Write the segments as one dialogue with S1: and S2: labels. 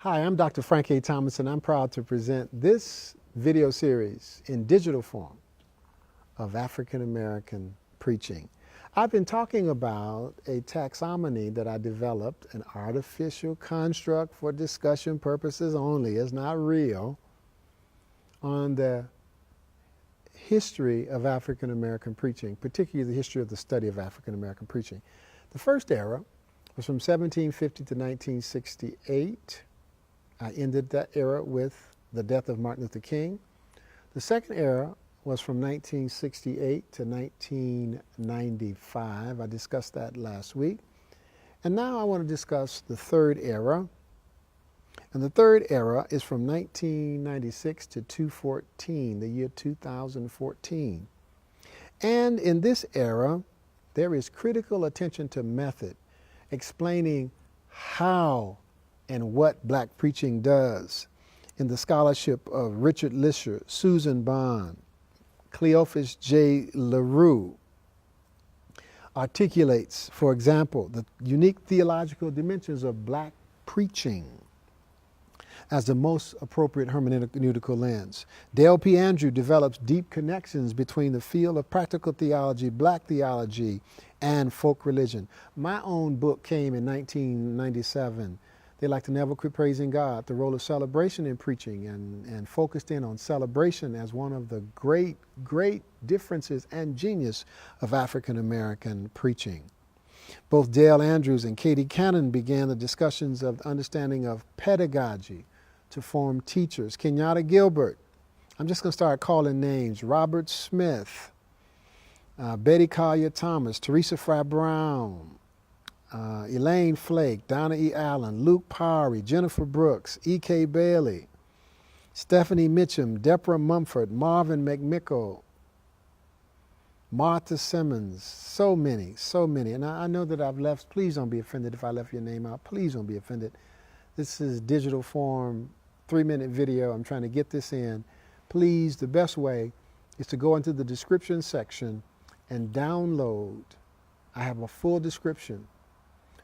S1: Hi, I'm Dr. Frank A. Thomas, and I'm proud to present this video series in digital form of African American preaching. I've been talking about a taxonomy that I developed, an artificial construct for discussion purposes only, it's not real, on the history of African American preaching, particularly the history of the study of African American preaching. The first era was from 1750 to 1968. I ended that era with the death of Martin Luther King. The second era was from 1968 to 1995. I discussed that last week. And now I want to discuss the third era. And the third era is from 1996 to 2014, the year 2014. And in this era, there is critical attention to method, explaining how and what black preaching does in the scholarship of Richard Lisher, Susan Bond, Cleophas J. LaRue, articulates, for example, the unique theological dimensions of black preaching as the most appropriate hermeneutical lens. Dale P. Andrew develops deep connections between the field of practical theology, black theology, and folk religion. My own book came in 1997. They like to never quit praising God, the role of celebration in preaching, and focused in on celebration as one of the great differences and genius of African American preaching. Both Dale Andrews and Katie Cannon began the discussions of the understanding of pedagogy to form teachers. Kenyatta Gilbert, I'm just going to start calling names, Robert Smith, Betty Collier Thomas, Teresa Fry Brown, Elaine Flake, Donna E. Allen, Luke Powery, Jennifer Brooks, E.K. Bailey, Stephanie Mitchum, Deborah Mumford, Marvin McMickle, Martha Simmons, so many. And I know that I've left, please don't be offended if I left your name out. Please don't be offended. This is digital form, 3-minute video. I'm trying to get this in. Please, the best way is to go into the description section and download. I have a full description.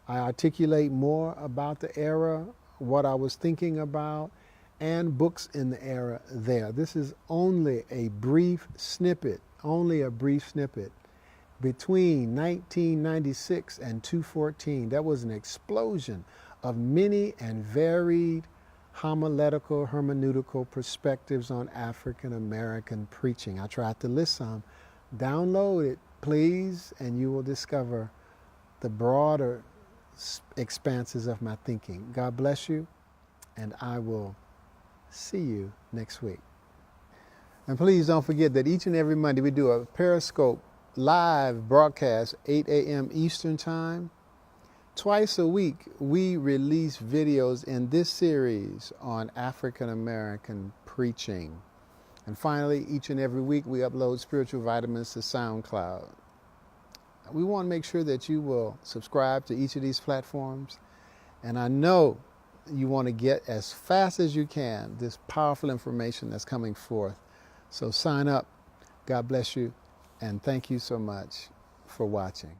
S1: I articulate more about the era, what I was thinking about, and books in the era there. This is only a brief snippet, between 1996 and 2014. That was an explosion of many and varied homiletical, hermeneutical perspectives on African American preaching. I tried to list some. Download it, please, and you will discover the broader expanses of my thinking. God bless you, and I will see you next week. And please don't forget that each and every Monday we do a Periscope live broadcast, 8 a.m. Eastern Time. Twice a week we release videos in this series on African American preaching. And finally, each and every week we upload spiritual vitamins to SoundCloud. We want to make sure that you will subscribe to each of these platforms. And I know you want to get as fast as you can this powerful information that's coming forth. So sign up. God bless you. And thank you so much for watching.